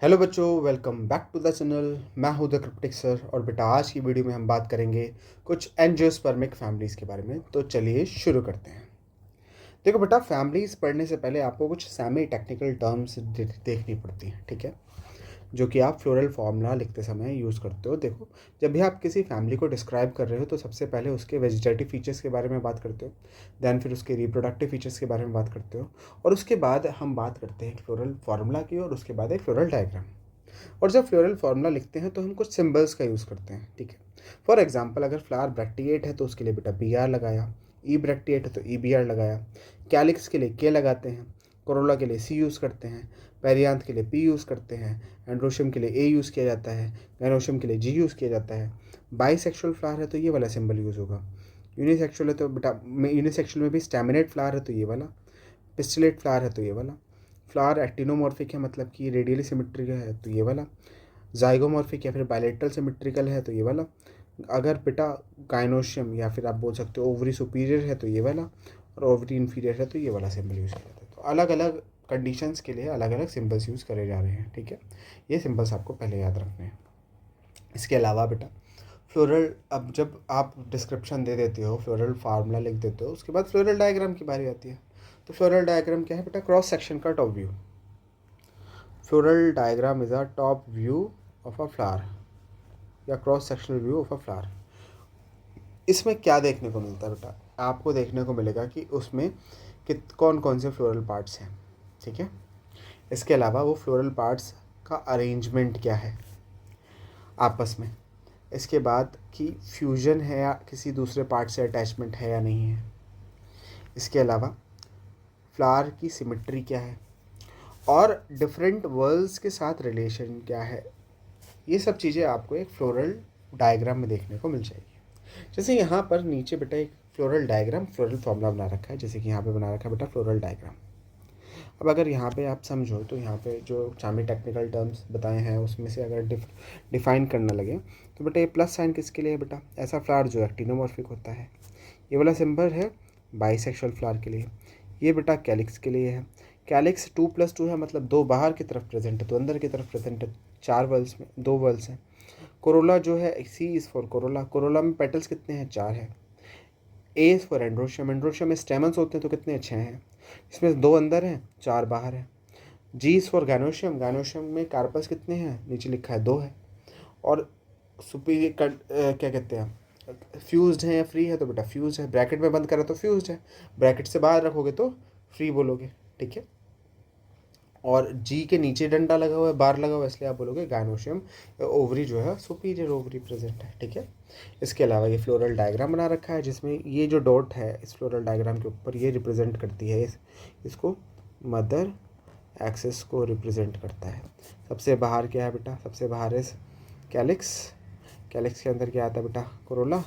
Hello बच्चों, welcome back to the channel. मैं हूं द क्रिप्टिक सर और बेटा आज की वीडियो में हम बात करेंगे कुछ एंजियोस्पर्मिक फैमिलीज़ के बारे में। तो चलिए शुरू करते हैं। देखो बेटा, फैमिलीज़ पढ़ने से पहले आपको कुछ सेमी टेक्निकल टर्म्स देखनी पड़ती हैं, ठीक है, जो कि आप फ्लोरल फार्मूला लिखते समय यूज़ करते हो। देखो, जब भी आप किसी फैमिली को डिस्क्राइब कर रहे हो तो सबसे पहले उसके वेजिटेटिव फीचर्स के बारे में बात करते हो, देन फिर उसके रिप्रोडक्टिव फीचर्स के बारे में बात करते हो, और उसके बाद हम बात करते हैं फ्लोरल फार्मूला की, और उसके बाद एक फ्लोरल डायग्राम। और जब फ्लोरल फार्मूला लिखते हैं तो हम कुछ सिंबल्स का यूज़ करते हैं, ठीक है। फॉर एग्जांपल, अगर फ्लावर ब्रैक्टिएट है तो उसके लिए बेटा बी आर लगाया, ई ब्रैक्टिएट है तो ई बी आर लगाया, कैलिक्स के लिए के लगाते हैं, कोरोला के लिए सी यूज़ करते हैं, पेरियांथ के लिए पी यूज़ करते हैं, एंड्रोशियम के लिए ए यूज़ किया जाता है, गैनोशियम के लिए जी यूज़ किया जाता है। बाईसेक्सुअल फ्लावर है तो ये वाला सिंबल यूज़ होगा। यूनिसेक्सुअल है तो बेटा यूनिसेक्सुअल में भी स्टैमिनेट फ्लावर है तो ये वाला, पिस्टिलेट फ्लावर है तो ये वाला, फ्लावर एक्टिनोमॉर्फिक है मतलब कि रेडियली सिमेट्रिकल है तो ये वाला, जाइगोमॉर्फिक या फिर बायलेटरल सिमेट्रिकल है तो ये वाला, अगर बेटा गाइनोशियम या फिर आप बोल सकते हो ओवरी सुपीरियर है तो ये वाला, और ओवरी इन्फीरियर है तो ये वाला सिंबल यूज़ किया जाता है। तो अलग अलग कंडीशंस के लिए अलग अलग सिंबल्स यूज़ करे जा रहे हैं, ठीक है। ये सिंबल्स आपको पहले याद रखने हैं। इसके अलावा बेटा फ्लोरल, अब जब आप डिस्क्रिप्शन दे देते हो, फ्लोरल फार्मूला लिख देते हो, उसके बाद फ्लोरल डायग्राम की बारी आती है। तो फ्लोरल डायग्राम क्या है बेटा? क्रॉस सेक्शन का top view. Floral diagram is a top view of a flower या cross sectional view of a flower. इसमें क्या देखने को मिलता है बेटा? आपको देखने को मिलेगा कि उसमें कौन कौन से फ्लोरल पार्ट्स हैं, ठीक है। इसके अलावा वो फ्लोरल पार्ट्स का अरेंजमेंट क्या है आपस में। इसके बाद कि फ्यूजन है या किसी दूसरे पार्ट से अटैचमेंट है या नहीं है। इसके अलावा फ्लावर की सिमेट्री क्या है, और डिफरेंट वर्ल्स के साथ रिलेशन क्या है। ये सब चीज़ें आपको एक फ्लोरल डायग्राम में देखने को मिल जाएगी। जैसे यहाँ पर नीचे बेटा एक फ्लोरल डायग्राम, फ्लोरल फॉर्मूला बना रखा है, जैसे कि यहाँ पे बना रखा है बेटा फ्लोरल डायग्राम। अब अगर यहाँ पे आप समझो तो यहाँ पे जो चामी टेक्निकल टर्म्स बताए हैं उसमें से अगर डिफाइन करना लगे तो बेटा ये प्लस साइन किसके लिए है बेटा? ऐसा फ्लावर जो एक्टिनोमॉर्फिक होता है। ये वाला सिंबल है बाइसेक्सुअल फ्लावर के लिए। ये बेटा कैलिक्स के लिए है। कैलिक्स 2+2 है, मतलब दो बाहर की तरफ प्रेजेंट है, तो अंदर की तरफ प्रेजेंट है। चार वर्ल्स में दो वर्ल्स हैं। कोरोला जो है, सी इज़ फॉर कोरोला। कोरोला में पेटल्स कितने हैं? 4 हैं। A is for androecium. Androecium में स्टेमन्स होते हैं तो कितने? 6 हैं। इसमें 2 अंदर हैं, 4 बाहर हैं। जी इज़ फॉर गैनोशियम। गैनोशियम में कार्पस कितने हैं? नीचे लिखा है 2 है। और सुपीरियर क्या कहते हैं, फ्यूज्ड है या फ्री है? तो बेटा फ्यूज है। ब्रैकेट में बंद करा तो फ्यूज्ड है, ब्रैकेट से बाहर रखोगे तो फ्री बोलोगे, ठीक है। और जी के नीचे डंडा लगा हुआ है, बार लगा हुआ है, इसलिए आप बोलोगे गायनोशियम। ओवरी जो है सुपीरियर ओवरी प्रेजेंट है, ठीक है। इसके अलावा ये फ्लोरल डायग्राम बना रखा है, जिसमें ये जो डॉट है इस फ्लोरल डायग्राम के ऊपर ये रिप्रेजेंट करती है इसको मदर एक्सेस को रिप्रेजेंट करता है। सबसे बाहर क्या है बेटा? सबसे बाहर है कैलिक्स। कैलिक्स के अंदर क्या आता है बेटा? कोरोला।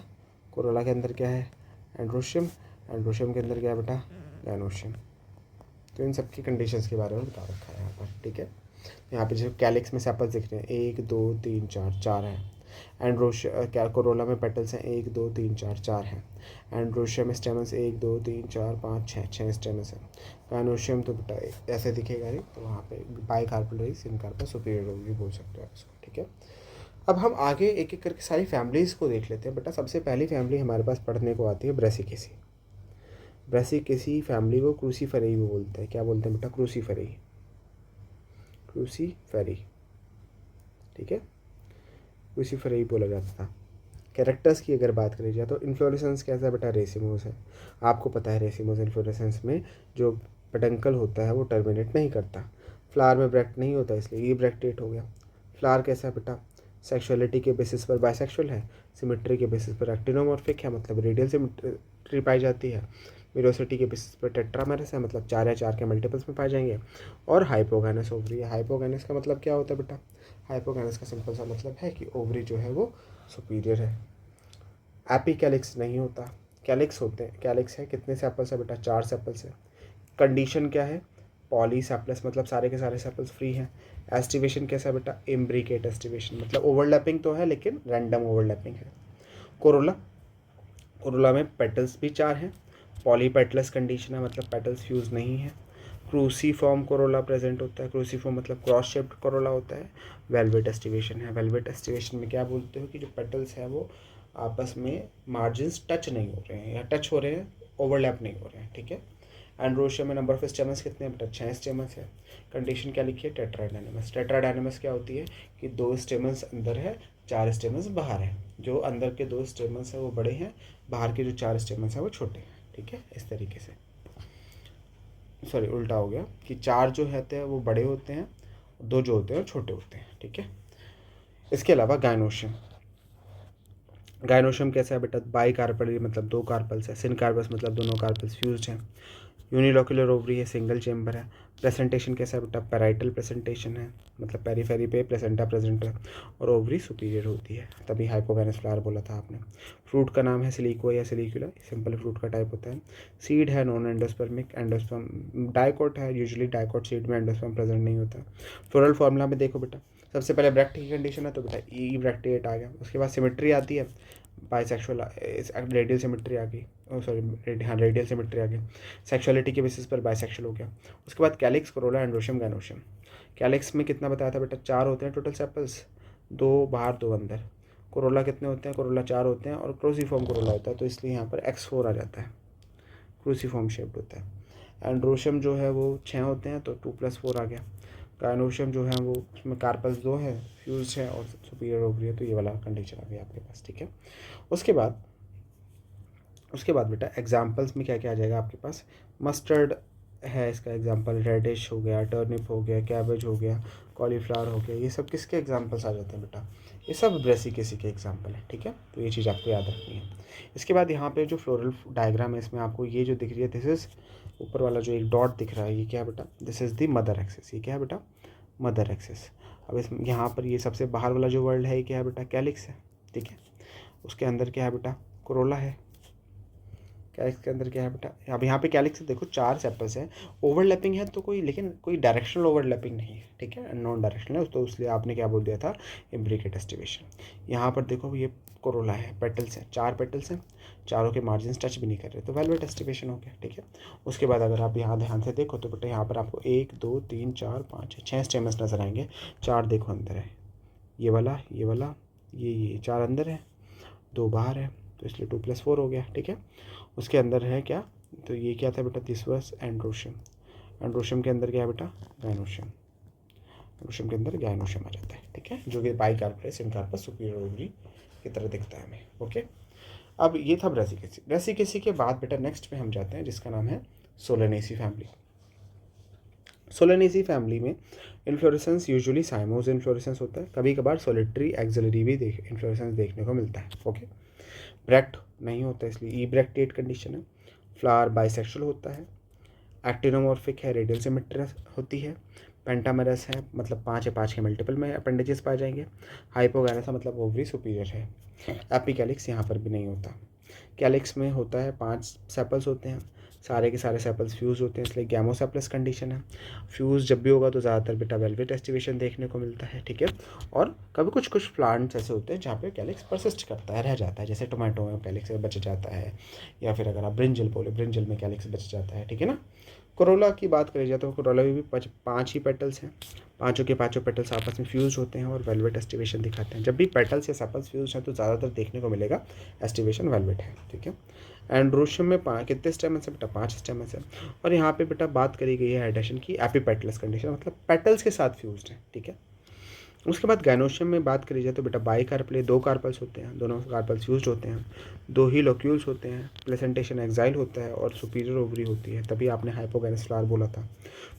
कोरोला के अंदर क्या है? एंड्रोशियम। एंड्रोशियम के अंदर क्या है बेटा? गैनोशियम। तो इन सब की कंडीशंस के बारे में बता रखा है यहाँ पर, ठीक है। यहाँ पे जो कैलिक्स में सेपल्स दिख रहे हैं 1 2 3 4 4 हैं। क्या कोरोला में पेटल्स हैं 1 2 3 4 4 हैं। एंड्रोशियम में स्टेमन्स 1 2 3 4 5 6 स्टेमन्स हैं। गायनोशियम तो बेटा ऐसे दिखेगा नहीं, तो वहाँ पे bicarpellary syncarpous superior भी बोल सकते हो इसको, ठीक है। अब हम आगे एक एक करके सारी फैमिलीज़ को देख लेते हैं बेटा। सबसे पहली फैमिली हमारे पास पढ़ने को आती है ब्रेसिकेसी। ब्रेसिकेसी फैमिली को क्रूसीफेरेई भी बोलते हैं। क्या बोलते हैं बेटा? क्रूसीफेरेई। क्रूसीफेरेई, ठीक है, क्रूसीफेरेई बोला जाता था। कैरेक्टर्स की अगर बात करी जाए तो इन्फ्लोरेसेंस कैसा है बेटा? रेसिमोस है। आपको पता है रेसिमोस इन्फ्लोरेसेंस में जो पेडंकल होता है वो टर्मिनेट नहीं करता। फ्लावर में ब्रैक्ट नहीं होता, इसलिए ये ब्रैक्टेट हो गया। फ्लावर कैसा है बेटा? सेक्सुअलिटी के बेसिस पर बाइसेक्सुअल है। सिमेट्री के बेसिस पर एक्टिनोमॉर्फिक है, मतलब रेडियल सिमेट्री पाई जाती है। मिरोसिटी के बेसिस पर टेट्रामेरस है, मतलब 4 या 4 के मल्टीपल्स में पाए जाएंगे। और हाइपोगैनस ओवरी है। हाइपोगैनस का मतलब क्या होता है बेटा? हाइपोगैनस का सिंपल सा मतलब है कि ओवरी जो है वो सुपीरियर है। एपीकैलिक्स नहीं होता, कैलिक्स होते हैं। कैलिक्स है, कितने सेपल्स है बेटा? 4 सेपल्स है। कंडीशन क्या है? पॉलीसेप्लस, मतलब सारे के सारे सेपल्स फ्री हैं। एस्टिवेशन कैसा है बेटा? इम्ब्रिकेट एस्टिवेशन, मतलब ओवरलैपिंग तो है लेकिन रैंडम ओवरलैपिंग है। कोरोला, कोरोला में पेटल्स भी 4 हैं। पॉलीपेटलस कंडीशन है, मतलब पेटल्स फ्यूज नहीं है। क्रूसीफॉर्म कोरोला प्रेजेंट होता है। क्रूसीफॉर्म मतलब क्रॉस शेप्ड कोरोला होता है। वेलवेट एस्टिवेशन है। वेलवेट एस्टिवेशन में क्या बोलते हो कि जो पेटल्स हैं वो आपस में मार्जिन्स टच नहीं हो रहे हैं, या टच हो रहे हैं, ओवरलैप नहीं हो रहे हैं, ठीक है। एंड्रोशियम में नंबर ऑफ स्टेमन्स कितने हैं बेटा? 6 स्टेमन्स है। कंडीशन क्या लिखी है? टेट्राडाइनमस। टेट्राडाइनमस क्या होती है कि 2 स्टेमन्स अंदर है, 4 स्टेमन्स बाहर है। जो अंदर के 2 स्टेमन्स हैं वो बड़े हैं, बाहर के जो 4 स्टेमन्स हैं वो छोटे हैं, ठीक है। इस तरीके से, सॉरी उल्टा हो गया कि 4 जो होते हैं वो बड़े होते हैं, 2 जो होते हैं वो छोटे होते हैं, ठीक है। इसके अलावा गायनोशियम। गायनोशियम कैसा है बेटा? बाई कार्पल मतलब 2 कार्पल्स है। सिन कार्पस मतलब दोनों कार्पल्स फ्यूज्ड हैं। यूनिलोक्यूलर ओवरी है, सिंगल चेम्बर है। प्रेजेंटेशन कैसा है बेटा? पैराइटल प्रेजेंटेशन है, मतलब पेरीफेरी पे प्लेसेंटा प्रेजेंट है और ओवरी सुपीरियर होती है, तभी हाइपोवेनस फ्लावर बोला था आपने। फ्रूट का नाम है सिलिको या सिलिकुला, सिंपल फ्रूट का टाइप होता है। सीड है नॉन एंडोस्पर्मिक, एंडोस्पर्म डाइकोट है, यूजुअली डाइकोट सीड में एंडोस्पर्म प्रेजेंट नहीं होता। फ्लोरल फॉर्मूला में देखो बेटा, सबसे पहले ब्रैक्ट की कंडीशन है तो बेटा ई ब्रैक्टेट आ गया। उसके बाद सिमेट्री आती है, बाइसेक्सुअल रेडियल सिमेट्री आ गई, सॉरी हाँ रेडियल सिमेट्री आ गई। सेक्सुअलिटी के बेसिस पर बाइसेक्सुअल हो गया। उसके बाद calyx, Corolla, androecium, gynoecium. Calyx में कितना बताया था बेटा? 4 होते हैं टोटल सेपल्स, 2 बाहर 2 अंदर। कोरोला कितने होते हैं? कोरोला 4 होते हैं और क्रूसीफॉर्म कोरोला होता है, तो इसलिए यहाँ पर X4 आ जाता है, क्रूसीफॉर्म शेप्ड होता है। एंड्रोशियम जो है वो 6 होते हैं, तो 2+4 आ गया। गायनोशियम जो है वो उसमें कार्पल्स 2 है, फ्यूज है और सुपीरियर ओवरी है, तो ये वाला कंडीशन आ गया आपके पास, ठीक है। उसके बाद बेटा एग्जाम्पल्स में क्या क्या आ जाएगा आपके पास? मस्टर्ड है इसका एग्जाम्पल, रेडिश हो गया, टर्निप हो गया, कैबेज हो गया, कॉलीफ्लावर हो गया, ये सब किसके एग्जाम्पल्स आ जाते हैं बेटा? ये सब ब्रेसिकेसी के एग्जाम्पल है, ठीक है। तो ये चीज़ आपको याद रखनी है। इसके बाद यहाँ पे जो फ्लोरल डायग्राम है, इसमें आपको ये जो दिख रही है, दिस इज ऊपर वाला जो एक डॉट दिख रहा है, ये क्या है बेटा? This is the mother axis. ये क्या है बेटा? Mother axis. अब इस यहाँ पर ये सबसे बाहर वाला जो वर्ल्ड है ये क्या है बेटा? कैलिक्स है, ठीक है। उसके अंदर क्या है बेटा? कोरोला है। कैलिक्स के अंदर क्या है बेटा? अब यहाँ पे कैलिक्स देखो 4 सेपल्स हैं, ओवरलैपिंग है तो कोई, लेकिन कोई डायरेक्शनल ओवरलैपिंग नहीं है, ठीक है, नॉन डायरेक्शनल है, तो इसलिए आपने क्या बोल दिया था? Imbricate aestivation. यहाँ पर देखो ये कोरोला है, पेटल्स हैं, 4 पेटल्स हैं, चारों के मार्जिन टच भी नहीं कर रहे, तो वेलवेट एस्टिवेशन हो गया, ठीक है। उसके बाद अगर आप यहाँ ध्यान से देखो तो बेटा यहाँ पर आपको 1 2 3 4 5 6 स्टेमस नजर आएंगे। 4 देखो अंदर है, ये वाला, ये वाला, ये 4 अंदर है, 2 बाहर है, तो इसलिए 2+4 हो गया, ठीक है। उसके अंदर है क्या? तो ये क्या था बेटा? This was androecium. एंड्रोशियम के अंदर क्या है बेटा? गायनोशियम। एंड्रोशियम के अंदर गायनोशियम आ जाता है, ठीक है, जो कि बाइकार्पस सिनकार्पस सुपीरियर ओवरी की तरह दिखता है हमें, ओके। अब ये था ब्रेसिकेसी। ब्रेसिकेसी के बाद बेटा नेक्स्ट में हम जाते हैं जिसका नाम है सोलेनेसी फैमिली। सोलेनेसी फैमिली में इन्फ्लोरेसेंस यूजुअली साइमोज इन्फ्लोरेसेंस होता है, कभी कभार सोलिटरी एक्सिलरी भी इन्फ्लोरेसेंस देखने को मिलता है, ओके। ब्रैक्ट नहीं होता इसलिए ई ब्रैक्टेट कंडीशन है। फ्लावर बाइसेक्सुअल होता है। एक्टिनोमॉर्फिक है, रेडियल सिमेट्री होती है। पेंटामेरस है, मतलब 5 या 5 के मल्टीपल में अपेंडेजेस पाए जाएंगे। हाइपोगैनस मतलब ओवरी सुपीरियर है। एपिकैलिक्स यहाँ पर भी नहीं होता। कैलिक्स में होता है 5 सेपल्स होते हैं, सारे के सारे सेपल्स फ्यूज होते हैं, इसलिए गैमोसेपलस कंडीशन है। फ्यूज जब भी होगा तो ज़्यादातर बेटा वेलवेट एस्टिवेशन देखने को मिलता है, ठीक है। और कभी कुछ प्लांट्स ऐसे होते हैं जहाँ पे कैलिक्स परसिस्ट करता है, रह जाता है, जैसे टोमेटो में कैलिक्स बच जाता है, या फिर अगर आप ब्रिंजल बोले, ब्रिंजल में कैलिक्स बच जाता है, ठीक है ना। कोरोला की बात करी जाए तो कोरोला में भी 5 ही पेटल्स हैं, पाँचों के पाँचों पेटल्स आपस में फ्यूज होते हैं और वेलवेट एस्टिवेशन दिखाते हैं। जब भी पेटल्स या सेपल्स फ्यूज हैं तो ज़्यादातर देखने को मिलेगा एस्टिवेशन वेलवेट है, ठीक है। एंड्रोशियम में कितने स्टेमन्स है बेटा? 5 स्टेमन्स है। और यहाँ पे बेटा बात करी गई है हाइड्रेशन की, एपीपेटलस कंडीशन, मतलब पेटल्स के साथ फ्यूज्ड है, ठीक है। उसके बाद गायनोशियम में बात करी जाए तो बेटा बाई कार्पल, 2 कार्पल्स होते हैं, दोनों कार्पल्स यूज्ड होते हैं, 2 ही लोक्यूल्स होते हैं, प्लेसेंटेशन एक्साइल होता है और सुपीरियर ओवरी होती है, तभी आपने हाइपोगैनस फ्लावर बोला था।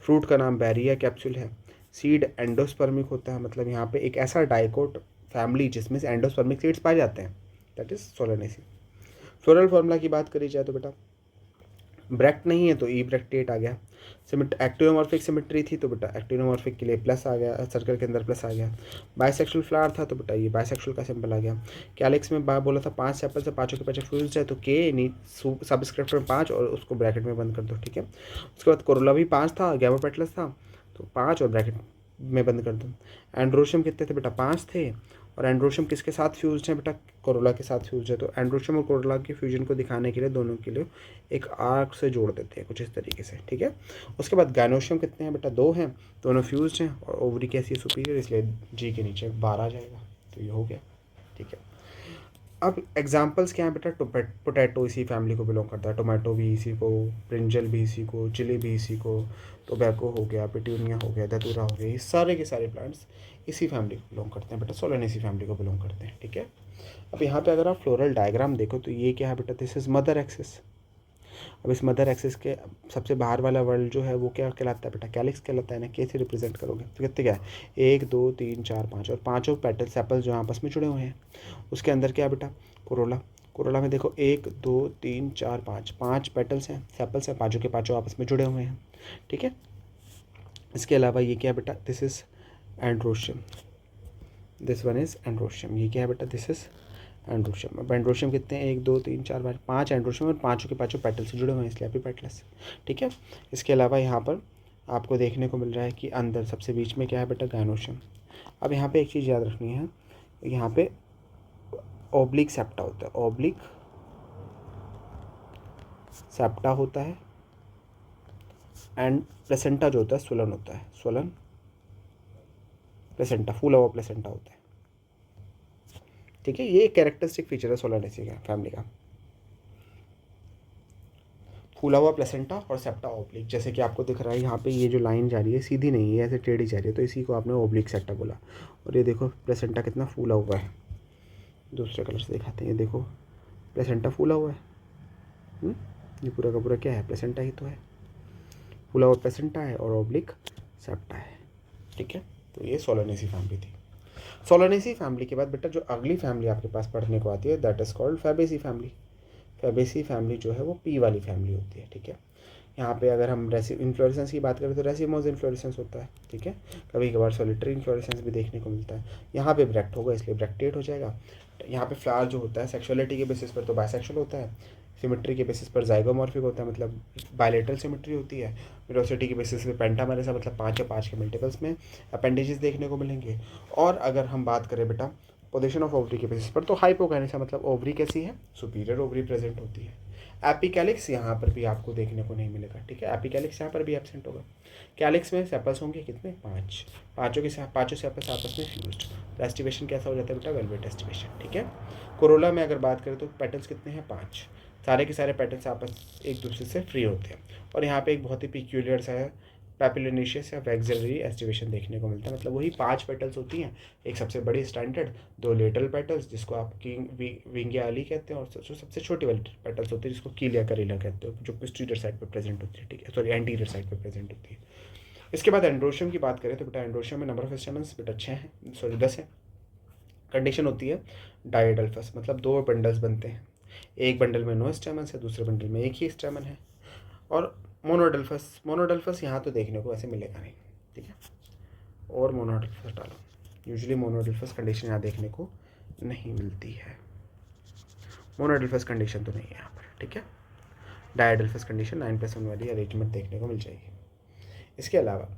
फ्रूट का नाम बैरिया कैप्सूल है। सीड एंडोस्पर्मिक होता है, मतलब यहाँ पे एक ऐसा डाइकोट फैमिली जिसमें से एंडोस्पर्मिक सीड्स पाए जाते हैं, that is Solanaceae. Floral formula की बात करी जाए तो बेटा ब्रैक्ट नहीं है तो ई ब्रैक्टेट आ गया। एक्टिनोमॉर्फिक सिमेट्री थी तो बेटा एक्टिनोमॉर्फिक के लिए प्लस आ गया, सर्कल के अंदर प्लस आ गया। बाइसेक्सुअल फ्लावर था तो बेटा ये बाइसेक्सुअल का सिंबल आ गया। कैलिक्स में बोला था 5 सेपल से 5 के 5 फ्यूज्ड है, तो के नी सबस्क्रिप्ट में 5 और उसको ब्रैकेट में बंद कर दो, ठीक है। उसके बाद कोरोला भी 5 था, गैमोपेटलस था, तो 5 और ब्रैकेट में बंद कर दो। एंड्रोशियम कितने थे बेटा? 5 थे, और एंड्रोशियम किसके साथ फ्यूज्ड है बेटा, कोरोला के साथ फ्यूज्ड है। तो एंड्रोशियम और कोरोला के फ्यूजन को दिखाने के लिए दोनों के लिए एक आर्क से जोड़ देते हैं कुछ इस तरीके से, ठीक है। उसके बाद गायनोशियम कितने हैं बेटा, 2 हैं, दोनों फ्यूज्ड हैं और ओवरी कैसी है, सुपीरियर, इसलिए जी के नीचे 12 आ जाएगा। तो ये हो गया, ठीक है। अब एग्जांपल्स क्या हैं बेटा, पोटैटो इसी फैमिली को बिलोंग करता है, टोमेटो भी इसी को, ब्रिंजल भी इसी को, चिली भी इसी को, टोबैको हो गया, पिटूनिया हो गया, धतूरा हो गया, ये सारे के सारे प्लांट्स इसी फैमिली को बिलोंग करते हैं बेटा, सोलेनेसी फैमिली को बिलोंग करते हैं, ठीक है। अब यहाँ पे अगर आप फ्लोरल डायग्राम देखो तो ये क्या है बेटा, दिस इज मदर एक्सिस। अब इस मदर एक्सिस के सबसे बाहर वाला वर्ल्ड जो है वो क्या कहलाता है बेटा, कैलिक्स कहलाता है ना। कैसे रिप्रेजेंट करोगे तो कितने क्या है, 1 2 3 4 5, और पांचों पेटल सेपल्स जो आपस में जुड़े हुए हैं। उसके अंदर क्या है बेटा, कोरोला। कोरोला में देखो 1 2 3 4 5, 5 पेटल्स हैं, सेपल्स हैं, पांचों के पांचों आपस में जुड़े हुए हैं, ठीक है। इसके अलावा ये क्या है बेटा, this is androecium, this one is androecium. ये क्या है बेटा, दिस इज एंड्रोशियम। अब एंड्रोशियम कितने हैं, 1 2 3 4 5, 5 एंड्रोशियम और पाँचों के पाँचों पेटल से जुड़े हुए हैं, इसलिए एपिपेटलस, ठीक है। इसके अलावा यहाँ पर आपको देखने को मिल रहा है कि अंदर सबसे बीच में क्या है बेटा, गायनोशियम। अब यहाँ पे एक चीज़ याद रखनी है, यहाँ पे ओब्लिक सेप्टा होता है, ओब्लिक सेप्टा होता है, एंड प्लेसेंटा जो होता है स्वलन होता है, स्वलन प्लेसेंटा, फूला हुआ प्लेसेंटा होता है, ठीक है। ये एक कैरेक्टरिस्टिक फीचर है सोलानेसी का फैमिली का, फूला हुआ प्लेसेंटा और सेप्टा ओब्लिक। जैसे कि आपको दिख रहा है यहाँ पे ये जो लाइन जा रही है सीधी नहीं है, ऐसे टेढ़ी जा रही है, तो इसी को आपने ओब्लिक सेप्टा बोला। और ये देखो प्लेसेंटा कितना फूला हुआ है, दूसरे कलर से दिखाते हैं, ये देखो प्लेसेंटा फूला हुआ है। ये पूरा का पूरा क्या है, प्लेसेंटा ही तो है, फूला हुआ प्लेसेंटा है और ओब्लिक सेप्टा है, ठीक है। तो ये सोलानेसी फैमिली थी। सोलानेसी फैमिली के बाद बेटा जो अगली फैमिली आपके पास पढ़ने को आती है, that is called Fabaceae family. Fabaceae family जो है वो पी वाली फैमिली होती है, ठीक है। यहाँ पे अगर हम इन्फ्लोरेसेंस की बात करें तो रेसिमोस इन्फ्लोरेसेंस होता है, ठीक है। कभी कभार सॉलिटरी इन्फ्लोरेसेंस भी देखने को मिलता है। यहाँ पे ब्रैक्ट होगा इसलिए ब्रैक्टेट हो जाएगा। यहाँ पे फ्लावर जो होता है सेक्सुअलिटी के बेसिस पर तो बाइसेक्सुअल होता है, सिमेट्री के बेसिस पर जाइगोमॉर्फिक होता है, मतलब बायलेटरल सिमेट्री होती है। वेलोसिटी के बेसिस पे पेंटामेरेसा, मतलब 5 या 5 के मल्टीपल्स में अपेंडेजेस देखने को मिलेंगे। और अगर हम बात करें बेटा पोजीशन ऑफ ओवरी के बेसिस पर तो हाइपोकाइनेसा, मतलब ओवरी कैसी है, सुपीरियर ओवरी प्रेजेंट होती है। एपिकैलिक्स यहाँ पर भी आपको देखने को नहीं मिलेगा, ठीक है। एपिकैलिक्स यहाँ पर भी एब्सेंट होगा। कैलिक्स में सेपल्स होंगे कितने, 5, पाँचों सेपल्स आपस में फ्यूज्ड। एस्टिवेशन कैसा हो जाता है बेटा, वेलवेट एस्टिवेशन, ठीक है। कोरोला में अगर बात करें तो पेटल्स कितने हैं, 5, सारे के सारे पेटल्स आपस एक दूसरे से फ्री होते हैं। और यहाँ पे एक बहुत ही पिक्यूलियर सा है पैपिलोनेशियस या वैक्सिलरी एस्टिवेशन देखने को मिलता है, मतलब वही 5 पेटल्स होती हैं, एक सबसे बड़ी स्टैंडर्ड, 2 लेटरल पेटल्स जिसको आप विंगियाली कहते हैं, और जो सबसे छोटी वाली पेटल्स होती है जिसको कीलिया करीला कहते हो, जो पोस्टीरियर साइड पे प्रेजेंट होती है, ठीक है, सॉरी एंटीरियर साइड पे प्रेजेंट होती है। इसके बाद एंड्रोशियम की बात करें तो बेटा एंड्रोशियम में नंबर ऑफ स्टेमन्स बेटा 6 हैं, सॉरी 10 है। कंडीशन होती है डायडल्फस, मतलब 2 बंडल्स बनते हैं, एक बंडल में 9 स्टेमन्स है, दूसरे बंडल में एक ही स्टेमन है। और मोनोडल्फस यहाँ तो देखने को ऐसे मिलेगा नहीं, ठीक है। और मोनोडल्फस डालो, यूजुअली मोनोडल्फस कंडीशन यहाँ देखने को नहीं मिलती है, मोनोडल्फस कंडीशन तो नहीं है यहाँ पर, ठीक है। डायडल्फस कंडीशन 9+1 वाली अरेंजमेंट देखने को मिल जाएगी। इसके अलावा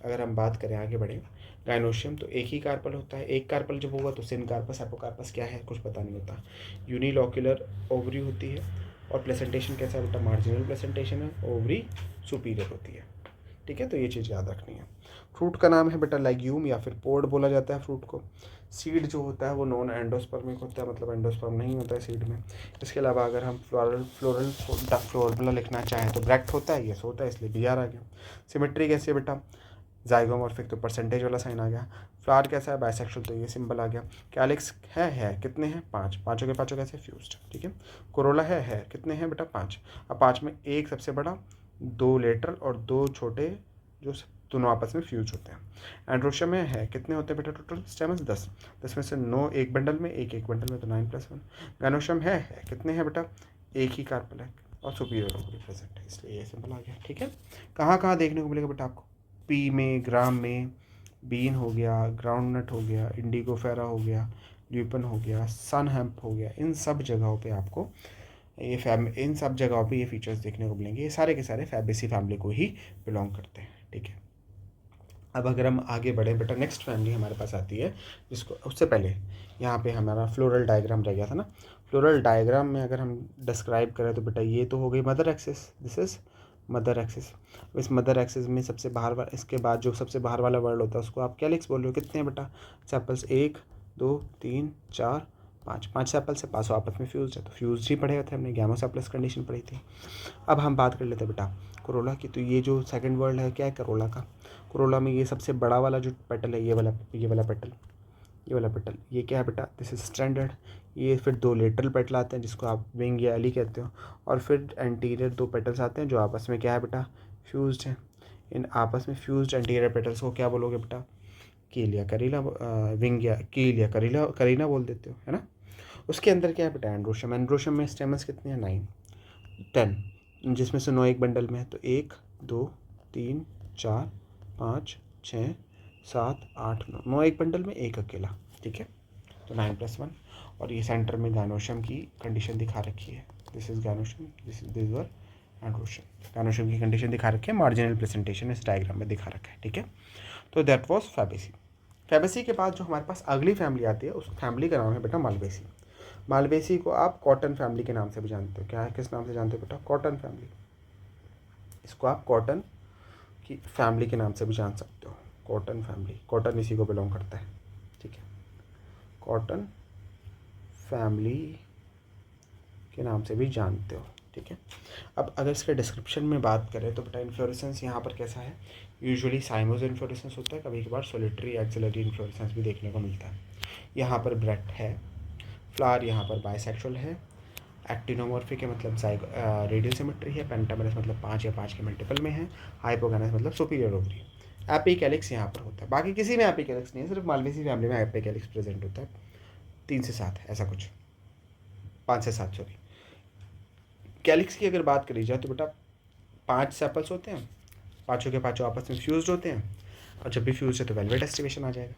अगर हम बात करें आगे बढ़े, गायनोशियम तो एक ही कार्पल होता है, एक कार्पल जब होगा तो सिनकार्पस एपोकार्पस क्या है कुछ पता नहीं होता। यूनिलॉक्यूलर ओवरी होती है, और प्रेजेंटेशन कैसा है बेटा, मार्जिनल प्रेजेंटेशन है, ओवरी सुपीरियर होती है, ठीक है। तो ये चीज़ याद रखनी है। फ्रूट का नाम है बेटा लेग्यूम या फिर पोड बोला जाता है फ्रूट को। सीड जो होता है वो नॉन एंडोस्पर्मिक होता है, मतलब एंडोस्पर्म नहीं होता है सीड में। इसके अलावा अगर हम फ्लोरल लिखना चाहें तो ब्रैक्ट होता है, यस होता है, इसलिए बी आर आ गया। सिमेट्री कैसी है बेटा, जाइगोमॉर्फिक तो परसेंटेज वाला साइन आ गया। फ्लावर कैसा है, बाइसेक्सुअल तो ये सिंबल आ गया। कैलिक्स है कितने हैं, 5, पाँचों के पाँचों कैसे फ्यूज्ड, ठीक है। कोरोला है कितने हैं बेटा, 5। अब 5 में एक सबसे बड़ा, 2 लेटरल और 2 छोटे जो दोनों आपस में फ्यूज होते हैं। एंड्रोशियम में है कितने होते हैं बेटा, टोटल स्टेमन्स 10, 10 में से 9 एक बंडल में, एक बंडल में, तो 9+1। गायनोशियम है कितने हैं बेटा, एक ही कार्पल है और सुपीरियर ओवरी प्रेजेंट है, इसलिए ये सिंपल आ गया, ठीक है। कहाँ कहाँ देखने को मिलेगा बेटा आपको, पी में, ग्राम में, बीन हो गया, ग्राउंड नट हो गया, इंडिगोफेरा हो गया, ल्यूपन हो गया, सन हेम्प हो गया, इन सब जगहों पे आपको इन सब जगहों पे ये फीचर्स देखने को मिलेंगे। ये सारे के सारे फैबेसी फैमिली को ही बिलोंग करते हैं, ठीक है। अब अगर हम आगे बढ़ें बेटा, नेक्स्ट फैमिली हमारे पास आती है जिसको, उससे पहले यहाँ पे हमारा फ्लोरल डायग्राम रह गया था ना। फ्लोरल डायग्राम में अगर हम डिस्क्राइब करें तो बेटा ये तो हो गई mother axis, this is mother axis. इस मदर एक्सिस में सबसे बाहर वाला, इसके बाद जो सबसे बाहर वाला वर्ड होता है उसको आप कैलिक्स बोल रहे हो। कितने हैं बेटा सेपल्स? 1 2 3 4 5, 5 सेपल्स है, 5 आपस में फ्यूज है, तो फ्यूज ही पढ़े थे हमने, गैमोसेपलस कंडीशन पढ़ी थी। अब हम बात कर लेते हैं बेटा कोरोला की। तो ये जो सेकंड वर्ड है क्या है कोरोला का? कोरोला में ये सबसे बड़ा वाला जो पेटल है, ये वाला पेटल, ये वाला पेटल, ये क्या है बेटा? This is standard. ये फिर 2 लेटरल पेटल आते हैं जिसको आप विंग या एली कहते हो, और फिर एंटीरियर 2 पेटल्स आते हैं जो आपस में क्या है बेटा? फ्यूज्ड हैं। इन आपस में फ्यूज्ड एंटीरियर पेटल्स को क्या बोलोगे बेटा? कील या करीला, विंग या कील या करीला, करीना बोल देते हो, है ना। उसके अंदर क्या है बेटा? एंड्रोशम। एंड्रोशम में स्टेमन्स कितने हैं? 9 10, जिसमें से 9 एक बंडल में है, तो 1 2 3 4 5 6 7 8 9, 9 एक बंडल में, एक अकेला, ठीक है। तो 9+1। और ये सेंटर में गानोशम की कंडीशन दिखा रखी है, this is gynoecium, this were androecium. Gynoecium की कंडीशन दिखा रखी है, मार्जिनल प्रेजेंटेशन इस डायग्राम में दिखा रखा है, ठीक है। तो दैट वॉज फैबेसी। फैबेसी के बाद जो हमारे पास अगली फैमिली आती है उस फैमिली का नाम है बेटा मालवेसी। मालवेसी को आप कॉटन फैमिली के नाम से भी जानते हो। क्या है, किस नाम से जानते हो बेटा? Cotton family. इसको आप कॉटन की फैमिली के नाम से भी जान सकते हो। कॉटन फैमिली, कॉटन इसी को बिलोंग करता है, ठीक है। कॉटन फैमिली के नाम से भी जानते हो, ठीक है। अब अगर इसके डिस्क्रिप्शन में बात करें तो बेटा इन्फ्लोरेसेंस यहाँ पर कैसा है? यूजुअली साइमोज इन्फ्लोरेसेंस होता है, कभी कभार सोलिटरी एक्सिलरी इन्फ्लोरेसेंस भी देखने को मिलता है। यहाँ पर ब्रेड है, फ्लावर यहाँ पर बाइसेक्सुअल है, एक्टिनोमॉर्फिक है मतलब रेडियल सिमेट्री है, पेंटामेरस मतलब 5 या 5 के मल्टीपल में है, हाइपोगैनस मतलब सुपीरियर ओवरी। एपिकैलिक्स यहाँ पर होता है, बाकी किसी में एपिकैलिक्स नहीं है, सिर्फ मालवेसी फैमिली में एपिकैलिक्स प्रेजेंट होता है। 3 से 7 ऐसा कुछ, 5 से 7 सॉरी। कैलिक्स की अगर बात करी जाए तो बेटा 5 सेपल्स होते हैं, पाँचों के पाँचों आपस में फ्यूज्ड होते हैं, और जब भी फ्यूज है तो वेलवेट एस्टिवेशन आ जाएगा।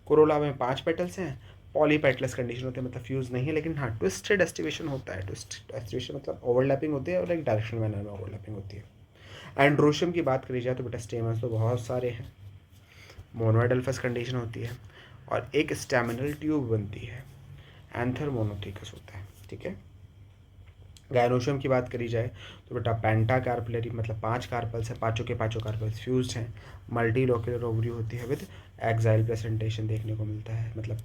कोरोला में 5 पेटल्स हैं, पॉलीपेटलस कंडीशन होती है, मतलब फ्यूज नहीं है, लेकिन हाँ ट्विस्टेड एस्टिवेशन होता है। ट्विस्टेड एस्टिवेशन मतलब ओवरलैपिंग होती है और एक डायरेक्शन मैनर में ओवरलैपिंग होती है। एंड्रोशियम की बात करी जाए तो बेटा स्टेमन्स तो बहुत सारे हैं, मोनोएडल्फस कंडीशन होती है, और एक स्टैमिनल ट्यूब बनती है, एंथर मोनोथिकस होता है, ठीक है। गायनोशियम की बात करी जाए तो बेटा पेंटा कार्पलरी मतलब 5 कार्पल्स है, पाँचों के पाँचों कार्पल्स फ्यूज्ड हैं, मल्टी लोक्यूलर ओवरी होती है विद एक्साइल प्रेजेंटेशन देखने को मिलता है। मतलब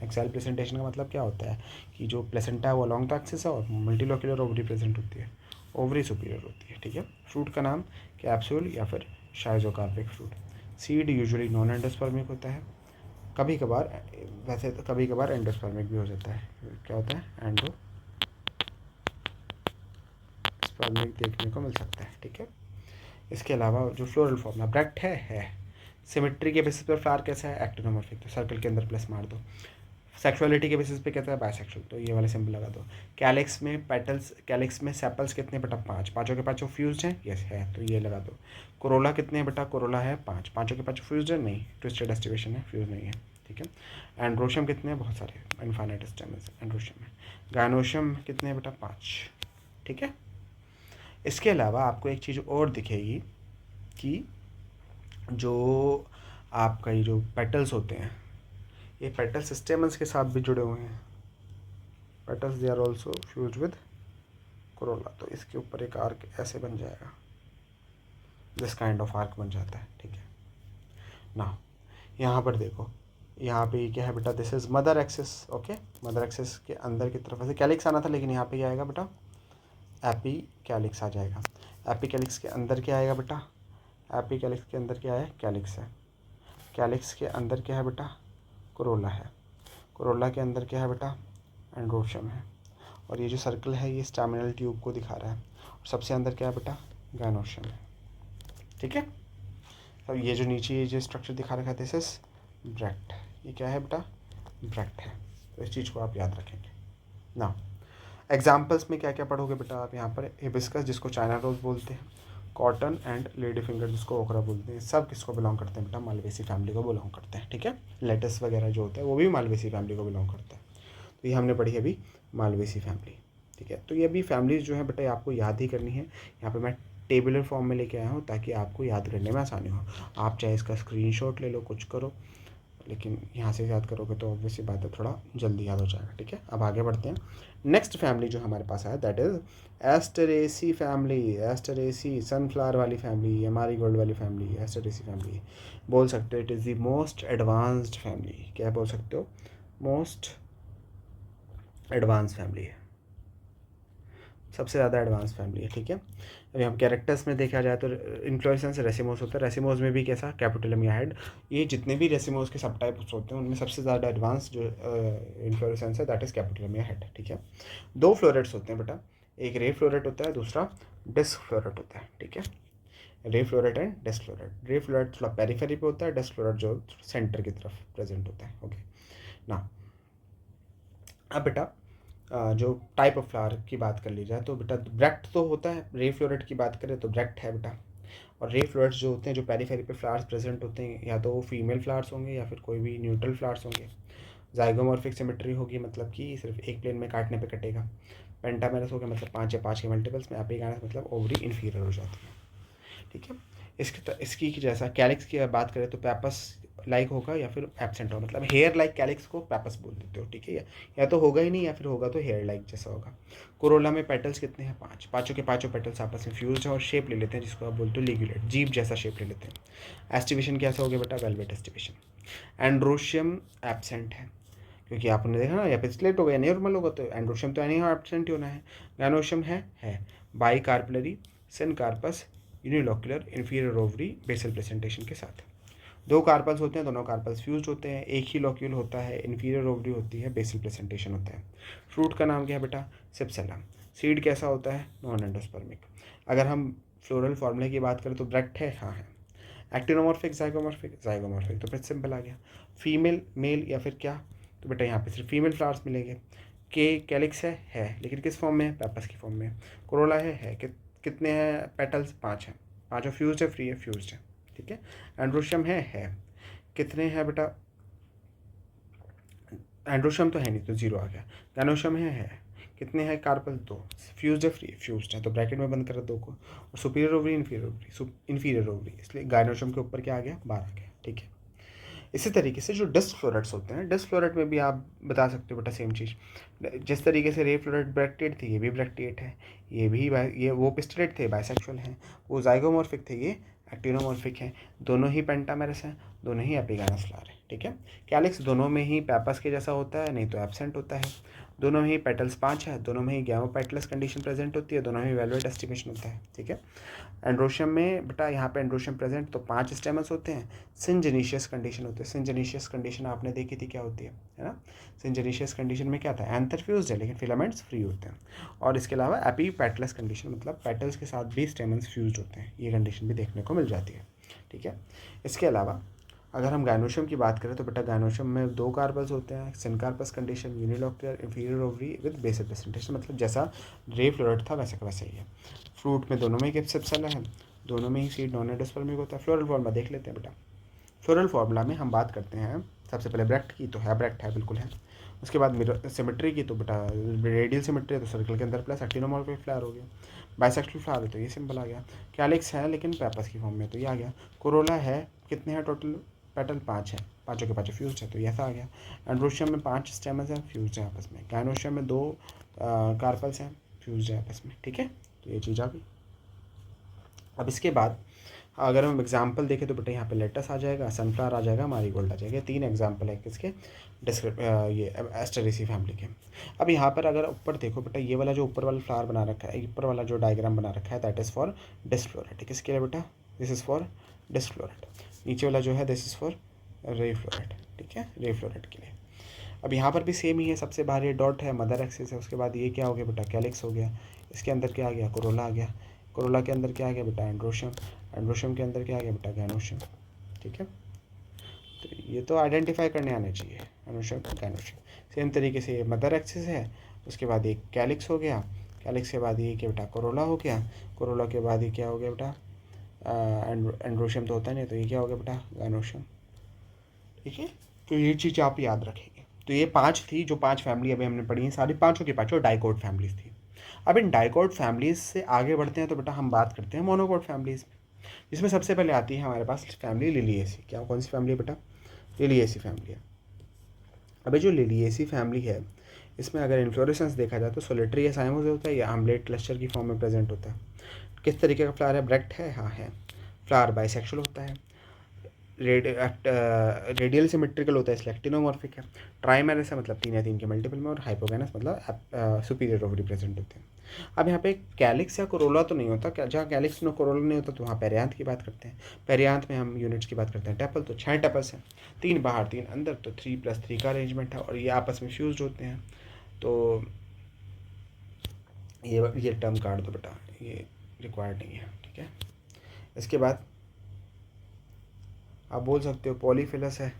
एक्साइल प्रेजेंटेशन का मतलब क्या होता है कि जो प्लेसेंटा है वो अलॉन्ग द एक्सिस है और मल्टी लोक्यूलर ओवरी प्रेजेंट होती है, ओवरी सुपीरियर होती है, ठीक है। फ्रूट का नाम कैप्सूल या फिर schizocarpic fruit. Seed usually non endospermic होता है, कभी कभार, वैसे तो कभी कभार एंडोस्पर्मिक भी हो जाता है। क्या होता है? एंडोस्पर्मिक देखने को मिल सकता है, ठीक है। इसके अलावा जो फ्लोरल फॉर्म है ब्रैक्ट है। सिमेट्री के बेसिस पर फ्लावर कैसा है? एक्टिनोमॉर्फिक, तो सर्कल के अंदर प्लस मार दो। सेक्सुअलिटी के बेसिस पे कहता है बाइसेक्सुअल, तो ये वाले सिंबल लगा दो। कैलिक्स में पेटल्स, कैलिक्स में सेपल्स कितने बेटा? 5, पाँचों के पाँचों फ्यूज्ड हैं, यस है, तो ये लगा दो। कोरोला कितने हैं बेटा? कोरोला है 5, पाँचों के पाँचों फ्यूज्ड है? नहीं, ट्विस्टेड एस्टिवेशन है, फ्यूज नहीं है, ठीक है। एंड्रोशियम कितने हैं? बहुत सारे, इनफाइनाइट स्टेमन्स एंड्रोशियम है। गायनोशियम कितने हैं बेटा? 5, ठीक है। इसके अलावा आपको एक चीज़ और दिखेगी कि जो आपका ये जो पेटल्स होते हैं, ये पेटल्स स्टेमन्स के साथ भी जुड़े हुए हैं। Petals they are also fuse with corolla, तो इसके ऊपर एक आर्क ऐसे बन जाएगा, दिस काइंड ऑफ आर्क बन जाता है, ठीक है ना। यहाँ पर देखो, यहाँ पे क्या है बेटा? This is mother axis, okay. Mother axis के अंदर की तरफ ऐसे कैलिक्स आना था, लेकिन यहाँ पे क्या आएगा बेटा? एपी कैलिक्स आ जाएगा। एपी कैलिक्स के अंदर क्या आएगा बेटा? एपी कैलिक्स के अंदर क्या है? कैलिक्स है। कैलिक्स के अंदर क्या है बेटा? कोरोला है। कोरोला के अंदर क्या है बेटा? एंड्रोशियम है। और ये जो सर्कल है ये स्टैमिनल ट्यूब को दिखा रहा है, और सबसे अंदर क्या है बेटा? गायनोशियम है, ठीक है। अब ये जो नीचे ये जो स्ट्रक्चर दिखा रखा है दिस इज ब्रैक्ट, ये क्या है बेटा? ब्रैक्ट है, तो इस चीज़ को आप याद रखेंगे ना। एग्जाम्पल्स में क्या क्या पढ़ोगे बेटा आप? यहाँ पर हिबिस्कस जिसको चाइना रोज बोलते हैं, कॉटन एंड लेडी फिंगर जिसको ओकरा बोलते हैं, सब किसको बिलोंग करते हैं बेटा? मालवेसी फैमिली को बिलोंग करते हैं, ठीक है। लेटस वगैरह जो होता है वो भी मालवेसी फैमिली को बिलोंग करता है। तो ये हमने पढ़ी अभी मालवेसी फैमिली, ठीक है। तो ये अभी फैमिलीज जो है बेटा आपको याद ही करनी है। यहाँ पे मैं टेबुलर फॉर्म में लेके आया हूँ ताकि आपको याद करने में आसानी हो। आप चाहे इसका स्क्रीनशॉट ले लो, कुछ करो, लेकिन यहाँ से याद करोगे तो ऑब्वियसली बात है, थोड़ा जल्दी याद हो जाएगा। ठीक है, अब आगे बढ़ते हैं। नेक्स्ट फैमिली जो हमारे पास है that is Asteraceae family. Asteraceae sunflower वाली फैमिली या मारीगोल्ड वाली फैमिली, एस्टरेसी फैमिली बोल सकते हो। It is the most advanced family. क्या बोल सकते हो? मोस्ट एडवांस फैमिली है, सबसे ज़्यादा एडवांस फैमिली है। ठीक है, अभी हम कैरेक्टर्स में देखा जाए तो इन्फ्लोरेसेंस रेसिमोस होता है। रेसिमोस में भी कैसा? कैपिटलम या हेड। ये जितने भी रेसिमोस के सब टाइप्स होते हैं उनमें सबसे ज़्यादा एडवांस जो इन्फ्लोरेसेंस है दैट इज़ कैपिटलम या हेड। ठीक है, दो फ्लोरेट्स होते हैं बेटा, एक रे फ्लोरेट होता है, दूसरा डिस्क फ्लोरेट होता है। ठीक है, ray floret and disc floret. Ray floret थोड़ा पेरिफेरी पे होता है, डिस्क फ्लोरेट जो सेंटर की तरफ प्रेजेंट होता है। ओके ना, अब बेटा जो टाइप ऑफ फ्लावर की बात कर ली जाए तो बेटा ब्रैक्ट तो होता है। रे फ्लोरेट की बात करें तो ब्रैक्ट है बेटा। और रे फ्लोरेट्स जो होते हैं, जो पेरीफेरी पे फ्लावर्स प्रेजेंट होते हैं, या तो वो फीमेल फ्लावर्स होंगे या फिर कोई भी न्यूट्रल फ्लावर्स होंगे। जाइगोमॉर्फिक सिमेट्री होगी, मतलब कि सिर्फ एक प्लेन में काटने पे कटेगा। पेंटामेरस हो गया मतलब 5 या 5 के मल्टीपल्स में। एपिगानस मतलब ओवरी इन्फीरियर हो जाती है। ठीक है, इसकी जैसा कैलिक्स की बात करें तो पैपस लाइक होगा या फिर एब्सेंट होगा, मतलब हेयर लाइक कैलिक्स को पैपस बोल देते हो। ठीक है, या तो होगा ही नहीं या फिर होगा तो हेयर लाइक जैसा होगा। कोरोला में पेटल्स कितने हैं? 5। पाँचों के पाँचों पेटल्स आपस में फ्यूज हैं और शेप ले लेते हैं जिसको आप बोलते हो लिग्यूलेट, जीभ जैसा शेप ले लेते हैं। एस्टिवेशन कैसा हो गया बेटा? Velvet aestivation. एंड्रोशियम एब्सेंट है क्योंकि आपने देखा ना, या पिस्लेट होगा या नॉर्मल होगा, तो एंड्रोशियम तो एनी एब्सेंट ही होना है। गैनोशियम है bicarpellary syncarpous unilocular inferior ovary basal placentation के साथ। दो कार्पल्स होते हैं, दोनों कार्पल्स फ्यूज होते हैं, एक ही लॉक्यूल होता है, इन्फीरियर ओवरी होती है, बेसल प्रेजेंटेशन होता है। फ्रूट का नाम क्या है बेटा? सिप्सेला। सीड कैसा होता है? Non endospermic. अगर हम फ्लोरल फॉर्मूले की बात करें तो ब्रैक्ट है, हाँ है। एक्टिनोमॉर्फिक, जाइगोमॉर्फिक, जाइगोमॉर्फिक तो फिर सिंपल आ गया। फीमेल, मेल या फिर क्या? तो बेटा यहाँ पे सिर्फ फीमेल फ्लावर्स मिलेंगे। के कैलिक्स है लेकिन किस फॉर्म में है? पैपस की फॉर्म में। कोरोला है कितने हैं पेटल्स? 5 हैं, पाँचों फ्यूज है, फ्री है, फ्यूज है। ठीक है, एंड्रोशियम है कितने हैं बेटा? एंड्रोशियम तो है नहीं तो 0 आ गया। गैनोशियम है कितने हैं? कार्पल 2। फ्यूज है, फ्री फ्यूज है, तो ब्रैकेट में बंद करा 2 को। और सुपीरियर ओवरी, इन्फीरियर ओवरी, इसलिए गैनोशियम के ऊपर क्या आ गया? 12 आ गया। ठीक है, इसी तरीके से जो डस्ट फ्लोरेट्स होते हैं, डस्ट फ्लोरेट में भी आप बता सकते हो बेटा सेम चीज़। जिस तरीके से रे फ्लोरेट ब्रैक्टेड थी, ये भी ब्रैक्टेड है। ये वो पिस्टलेट थे, बाइसेक्सुअल हैं। वो जाइगोमॉर्फिक थे, ये एक्टिनोमॉर्फिक हैं। दोनों ही पेंटामेरस हैं, दोनों ही एपिगानस फ्लावर है। ठीक है, कैलिक्स दोनों में ही पैपस के जैसा होता है, नहीं तो एब्सेंट होता है। दोनों में ही पेटल्स 5 है, दोनों में ही गैमोपेटलस कंडीशन प्रेजेंट होती है, दोनों में ही वेलवेट एस्टिमेशन होता है। ठीक है, एंड्रोशियम में बेटा यहाँ पे एंड्रोशियम प्रेजेंट तो 5 स्टेमल्स होते हैं। सिंजेनिशियस कंडीशन होती है। सिंजेनिशियस कंडीशन आपने देखी थी क्या होती है ना? सिंजेनिशियस कंडीशन में क्या था? एंथर फ्यूज्ड है लेकिन फिलामेंट्स फ्री होते हैं। और इसके अलावा एपीपेटलस कंडीशन, मतलब पेटल्स के साथ भी स्टेमल्स फ्यूज्ड होते हैं, ये कंडीशन भी देखने को मिल जाती है। ठीक है, इसके अलावा अगर हम गायनोशियम की बात करें तो बेटा गायनोशियम में 2 कार्पल्स होते हैं। Syncarpous condition, unilocular inferior ovary with basal placentation, मतलब जैसा रे फ्लोरेट था वैसा का वैसा ही है। फ्रूट में दोनों में ही सिप्सेला है, दोनों में ही सीड नॉन एंडोस्पर्मिक होता है। फ्लोरल फार्मूला देख लेते हैं बेटा। फ्लोरल फार्मूला में हम बात करते हैं सबसे पहले ब्रैक्ट की, तो है ब्रैक्ट है, बिल्कुल है। उसके बाद मिरर सिमेट्री की, तो बेटा रेडियल सिमेट्री है तो सर्कल के अंदर प्लस एक्टिनोमॉर्फिक फ्लावर हो गया। बाइसेक्सुअल फ्लावर है तो ये सिंपल आ गया। कैलिक्स है लेकिन पैपस की फॉर्म में, तो ये आ गया। कोरोला है, कितने हैं टोटल पेटल? 5 है, पाँचों के पाँचों फ्यूज है, तो ऐसा आ गया। एंड्रोशियम में 5 स्टेमस हैं, फ्यूज है आपस में। गायनोशियम में 2 कार्पल्स हैं, फ्यूज है आपस में। ठीक है, तो ये चीज़ आ गई। अब इसके बाद अगर हम एग्जाम्पल देखें तो बेटा यहाँ पे लेटस आ जाएगा, सनफ्लावर आ जाएगा, मारीगोल्ड आ जाएगा। 3 एग्जाम्पल है किसके? ये एस्टेरेसी फैमिली के। अब यहाँ पर अगर ऊपर देखो बेटा, ये वाला जो ऊपर वाला फ्लावर बना रखा है, ऊपर वाला जो डायग्राम बना रखा है that is for disc floret. किसके लिए बेटा? This is for disc floret. नीचे वाला जो है this is for ray floret. ठीक है, रे फ्लोरेट के लिए। अब यहाँ पर भी सेम ही है, सबसे बाहर ये डॉट है, मदर एक्सिस है। उसके बाद ये क्या हो गया बेटा? कैलिक्स हो गया। इसके अंदर क्या आ गया? कोरोला आ गया। कोरोला के अंदर क्या आ गया बेटा? एंड्रोशियम। एंड्रोशियम के अंदर क्या आ गया बेटा? गैनोशियम। ठीक है, तो ये तो आइडेंटिफाई करने आने चाहिए, एंड्रोशियम गैनोशियम। सेम तरीके से ये मदर एक्सिस है, उसके बाद ये कैलिक्स हो गया। कैलिक्स के बाद ये क्या बेटा? कोरोला हो गया। कोरोला के बाद ये क्या हो गया बेटा? एंड्रोशियम तो होता नहीं, तो ये क्या हो गया बेटा? गैनोशियम। ठीक है, तो ये चीज़ आप याद रखेंगे। तो ये 5 थी, जो 5 फैमिली अभी हमने पढ़ी हैं, सारी पाँचों की पाँचों डाइकोट फैमिलीज थी। अब इन डाइकॉट फैमिलीज से आगे बढ़ते हैं तो बेटा हम बात करते हैं मोनोकॉट फैमिलीज में, जिसमें सबसे पहले आती है हमारे पास फैमिली लिलिएसी। क्या कौन सी फैमिली है बेटा? लिलिएसी फैमिली है। अभी जो लिलिएसी फैमिली है इसमें अगर इन्फ्लोरेसेंस देखा जाए तो सोलिटरी या साइमोस होता है या आमलेट क्लस्टर की फॉर्म में प्रेजेंट होता है। किस तरीके का फ्लावर है? ब्रेक्ट है, हाँ है। फ्लावर बाइसेक्सुअल होता है, रेडियल सिमेट्रिकल होता है, इसलिए एक्टिनोमॉर्फिक है। ट्राइमेरस है मतलब 3 या 3 के मल्टीपल में, और हाइपोगैनस मतलब सुपीरियर ओवरी प्रेजेंट होते हैं। अब यहाँ पे कैलिक्स या कोरोला तो नहीं होता, जहाँ कैलिक्स नो कोरोला नहीं होता तो वहाँ पेरियांथ की बात करते हैं। पेरियांथ में हम यूनिट्स की बात करते हैं टेपल, तो 6 टेपल्स हैं, 3 बाहर 3 अंदर, तो 3+3 का अरेंजमेंट है, और ये आपस में फ्यूज होते हैं। तो ये टर्म काट दो बेटा, ये रिक्वायर्ड नहीं है, ठीक है। इसके बाद आप बोल सकते हो पॉलीफिलस है।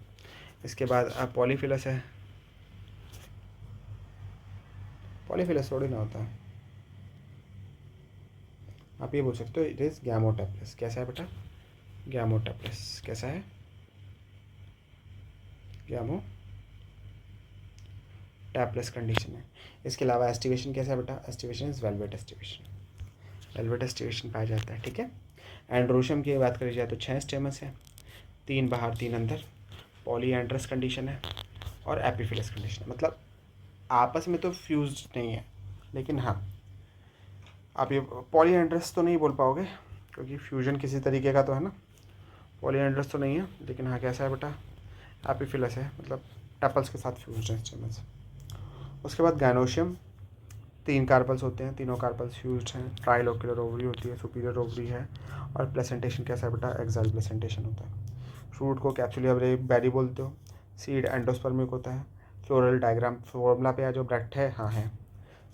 इसके बाद आप पॉलीफिलस है, पॉलीफिलस थोड़ी ना होता है, आप ये बोल सकते हो इट इज़ गैमोटेप्लस। कैसा है बेटा? गैमोटेप्लस कैसा है? गैमोटेप्लस कंडीशन है। इसके अलावा एस्टिवेशन कैसा है बेटा? Aestivation is velvet aestivation, velvet aestivation पाया जाता है, ठीक है। एंड्रोशियम की बात करी जाए तो 6 स्टेमस है, 3 बाहर 3 अंदर, पॉलीएंड्रस कंडीशन है, और एपीफिलस कंडीशन है। मतलब आपस में तो फ्यूज नहीं है, लेकिन हाँ आप ये पॉलीएंड्रस तो नहीं बोल पाओगे क्योंकि फ्यूजन किसी तरीके का तो है ना, पॉलीएंड्रस तो नहीं है, लेकिन हाँ कैसा है बेटा? एपीफिलस है, मतलब टपल्स के साथ फ्यूज है स्टेमस। उसके बाद गायनोशियम, 3 कार्पल्स होते हैं, तीनों कार्पल्स फ्यूज्ड हैं, ट्राइलोक्युलर ओवरी होती है, सुपीरियर ओवरी है, और प्लेसेंटेशन कैसा है बेटा? एक्साइल प्लेसेंटेशन होता है। फ्रूट को कैप्सुलिया बेरी बोलते हो, सीड एंडोस्पर्मिक होता है। फ्लोरल डायग्राम फॉर्मूला पे आ जो ब्रैक्ट है, हाँ है।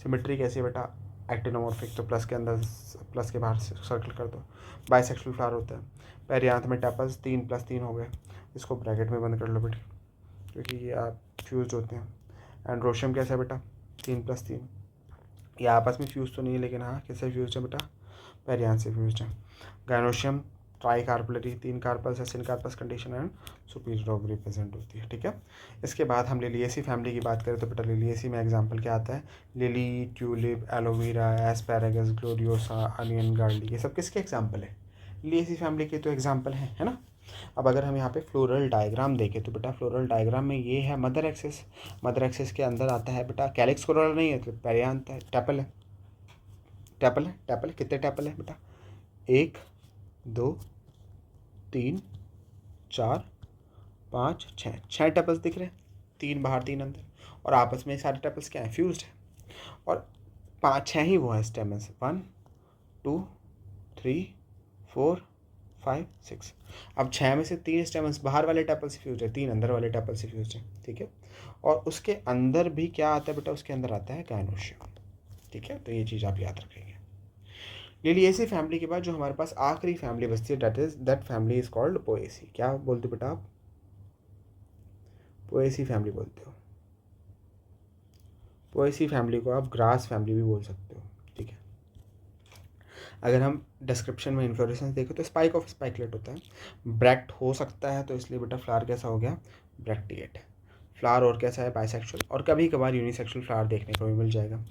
सिमेट्री कैसी है बेटा? एक्टिनोमॉर्फिक, तो प्लस के अंदर प्लस के बाहर सर्कल कर दो। बाइसेक्सुअल फ्लावर होता है। पेरियांथ में टैपल्स 3+3 हो गए, इसको ब्रैकेट में बंद कर लो बेटा क्योंकि ये आप फ्यूज होते हैं। एंड्रोशियम कैसा है बेटा? 3+3, ये आपस में फ्यूज तो नहीं है, लेकिन हाँ किससे फ्यूज है बेटा? पेरियांथ से फ्यूज है। गायनोशियम ट्राई कार्पलरी, 3 कार्पल्स है, syncarpous condition and superior ovary present होती है, ठीक है। इसके बाद हम लिलिएसी फैमिली की बात करें तो बेटा लिलिएसी में एग्जांपल क्या आता है? Lily, tulip, aloe vera, asparagus, gloriosa, onion, garlic, ये सब किसके एग्जाम्पल है? लिलिएसी फैमिली के तो एग्जाम्पल हैं, है ना। अब अगर हम यहाँ पे फ्लोरल डायग्राम देखें तो बेटा फ्लोरल डायग्राम में ये है मदर एक्सिस, मदर एक्सिस के अंदर आता है बेटा कैलिक्स कोरोला नहीं है तो पेरियांथ है, टैपल है, टैपल है, टैपल है, कितने टैपल है बेटा? 1 2 3 4 5 6, 6 टैपल्स दिख रहे हैं, 3 बाहर 3 अंदर, और आपस में सारे टैपल्स क्या है? फ्यूज्ड है, और 5-6 ही वो है स्टेमन्स, 1 2 3 4 5 6। अब 6 में से 3 स्टेमन्स बाहर वाले टैपल से फ्यूज है, 3 अंदर वाले टैपल से फ्यूज है, ठीक है। और उसके अंदर भी क्या आता है बेटा? उसके अंदर आता है गायनोशियम, ठीक है। तो ये चीज़ आप याद रखेंगे। लिलिएसी फैमिली के बाद जो हमारे पास आखिरी फैमिली बचती है that family is called Poaceae. क्या बोलते हो बेटा आप? पोएसी फैमिली बोलते हो। पोएसी फैमिली को आप ग्रास फैमिली भी बोल सकते हो, ठीक है। अगर हम डिस्क्रिप्शन में इन्फ्लोरेसेंस देखें तो स्पाइक ऑफ स्पाइकलेट होता है, ब्रैक्ट हो सकता है, तो इसलिए बेटा फ्लावर कैसा हो गया? ब्रैक्टिएट। फ्लावर और कैसा है? बाइसेक्सुअल, और कभी कभार यूनिसेक्सुअल फ्लावर देखने को भी मिल जाएगा।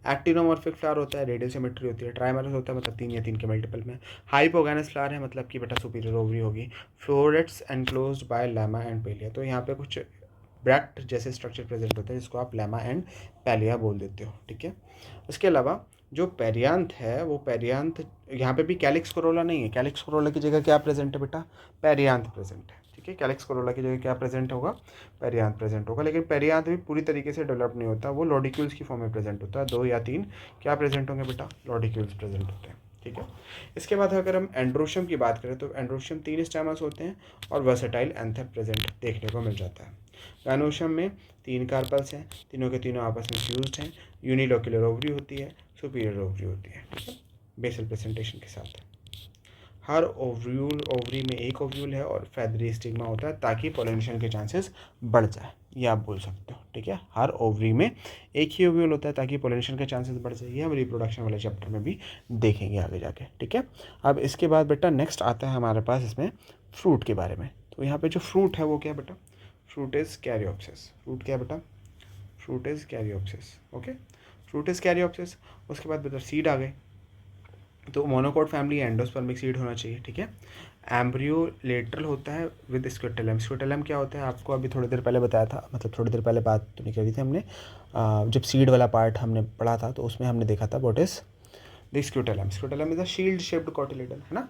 एक्टिनोमॉर्फिक फ्लावर होता है, रेडियल सिमेट्री होती है। ट्राइमेरस होता है मतलब 3 या 3 के मल्टीपल में। हाइपोगैनस फ्लावर है मतलब कि बेटा सुपीरियर ओवरी होगी। Florets enclosed by lemma and palea, तो यहाँ पे कुछ ब्रैक्ट जैसे स्ट्रक्चर प्रेजेंट होते हैं जिसको आप लेमा एंड पेलिया बोल देते हो, ठीक है। उसके अलावा जो पेरियांथ है वो पेरियांथ, यहाँ पे भी कैलिक्स कोरोला नहीं है, कैलिक्स कोरोला की जगह क्या प्रेजेंट है बेटा? पेरियांथ प्रेजेंट है, ठीक है। कैलिक्स कोरोला की जगह क्या प्रेजेंट होगा? पेरियांथ प्रेजेंट होगा, लेकिन पेरियांथ भी पूरी तरीके से डेवलप नहीं होता, वो लॉडिक्यूल्स की फॉर्म में प्रेजेंट होता है। 2 या 3 क्या प्रेजेंट होंगे बेटा? लॉडिक्यूल्स प्रेजेंट होते हैं, ठीक है। इसके बाद अगर हम एंड्रोशियम की बात करें तो एंड्रोशियम 3 स्टेमस होते हैं और वर्सेटाइल एंथर प्रेजेंट देखने को मिल जाता है। गायनोशियम में 3 कार्पल्स हैं, तीनों के तीनों आपस में फ्यूज्ड हैं, यूनिलोक्युलर ओवरी होती है, सुपीरियर ओवरी होती है, ठीक है, बेसल प्रेजेंटेशन के साथ। हर ओवरी में एक ओव्यूल है और फेदरी स्टिग्मा होता है ताकि पोलिनेशन के चांसेस बढ़ जाए, ये आप बोल सकते हो, ठीक है। हर ओवरी में एक ही ओव्यूल होता है ताकि पोलिनेशन के चांसेस बढ़ जाए, ये हम रिप्रोडक्शन वाले चैप्टर में भी देखेंगे आगे जाके, ठीक है। अब इसके बाद बेटा नेक्स्ट आता है हमारे पास इसमें फ्रूट के बारे में। तो यहाँ पे जो फ्रूट है वो क्या है बेटा? Fruit is caryopsis. फ्रूट क्या है बेटा? Fruit is caryopsis, okay. Fruit is caryopsis. उसके बाद बेटा सीड आ गए, तो मोनोकोट फैमिली एंडोस्पर्मिक सीड होना चाहिए, ठीक है। एम्ब्रियो लेटरल होता है विद स्क्विटेलम। स्क्विटेलम क्या होता है आपको अभी थोड़ी देर पहले बताया था, मतलब थोड़ी देर पहले बात तो नहीं करी थी हमने, जब सीड वाला पार्ट हमने पढ़ा था तो उसमें हमने देखा था what is the scutellum. Scutellum is a shield shaped cotyledon, है ना।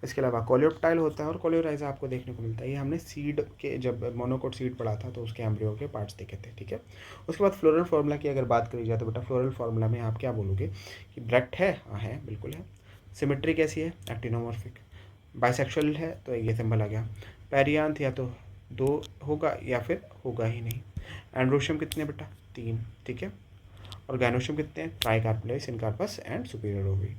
इसके अलावा कोलियोप्टाइल होता है और कोलियोराइजा आपको देखने को मिलता है। ये हमने सीड के जब मोनोकोट सीड पढ़ा था तो उसके एम्ब्रियो के पार्ट्स देखे थे, ठीक है। उसके बाद फ्लोरल फार्मूला की अगर बात करी जाए तो बेटा फ्लोरल फार्मूला में आप क्या बोलोगे कि ब्रैक्ट है, हाँ है, बिल्कुल है। सिमेट्री कैसी है, एक्टिनोमॉर्फिक। बाइसेक्सुअल है तो ये सिंबल आ गया। पेरियांथ या तो 2 होगा या फिर होगा ही नहीं। एंड्रोशियम कितने बेटा, 3, ठीक है। और गायनोशियम कितने हैं, ट्राइकार्पस, सिनकार्पस एंड सुपीरियर ओवी।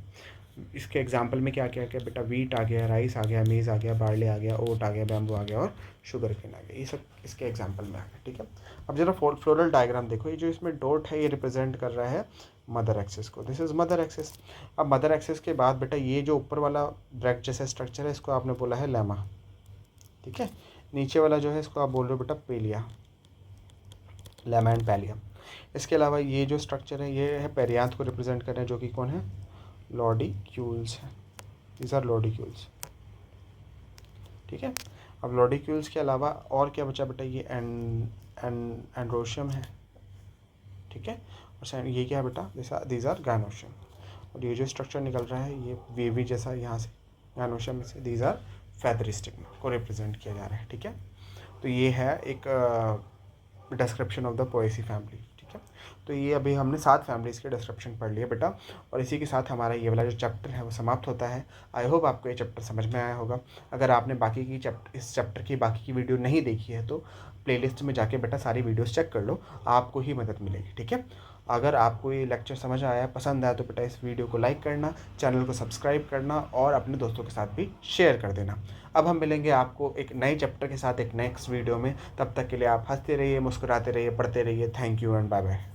इसके एग्जाम्पल में क्या क्या क्या बेटा, वीट आ गया, राइस आ गया, मेज़ आ गया, बार्ले आ गया, ओट आ गया, बैम्बू आ गया और शुगर केन आ गया। ये सब इसके एग्जाम्पल में आ गया, ठीक है। अब जरा फ्लोरल डायग्राम देखो, ये जो इसमें डॉट है ये रिप्रेजेंट कर रहा है मदर एक्सेस को। This is mother axis. अब मदर एक्सेस के बाद बेटा ये जो ऊपर वाला ब्रैक्ट जैसा स्ट्रक्चर है इसको आपने बोला है लेमा, ठीक है। नीचे वाला जो है इसको आप बोल रहे हो बेटा पेलिया, लेमा एंड पैलिया। इसके अलावा ये जो स्ट्रक्चर है ये है पेरियांथ को रिप्रेजेंट कर रहे हैं, जो कि कौन है, लॉडिक्यूल्स है। दीज आर लॉडिक्यूल्स, ठीक है। अब लॉडिक्यूल्स के अलावा और क्या बचा बेटा, ये एंड्रोशियम है, ठीक है। और ये क्या है बेटा, दीज आर गायनोशियम। और ये जो स्ट्रक्चर निकल रहा है ये वेवी जैसा यहाँ से गायनोशियम में से, दीज आर फेदरी स्टिग्मा को रिप्रेजेंट किया जा रहा है, ठीक है। तो ये है एक description of the Poaceae family, ठीक है। तो ये अभी हमने 7 फैमिलीज़ के डिस्क्रिप्शन पढ़ लिए बेटा, और इसी के साथ हमारा ये वाला जो चैप्टर है वो समाप्त होता है। आई होप आपको ये चैप्टर समझ में आया होगा। अगर आपने बाकी की इस चैप्टर की बाकी की वीडियो नहीं देखी है तो प्लेलिस्ट में जाके बेटा सारी वीडियोस चेक कर लो, आपको ही मदद मिलेगी, ठीक है। अगर आपको ये लेक्चर समझ आया, पसंद आया तो बेटा इस वीडियो को लाइक करना, चैनल को सब्सक्राइब करना और अपने दोस्तों के साथ भी शेयर कर देना। अब हम मिलेंगे आपको एक नए चैप्टर के साथ एक नेक्स्ट वीडियो में। तब तक के लिए आप हंसते रहिए, मुस्कुराते रहिए, पढ़ते रहिए। Thank you and bye bye.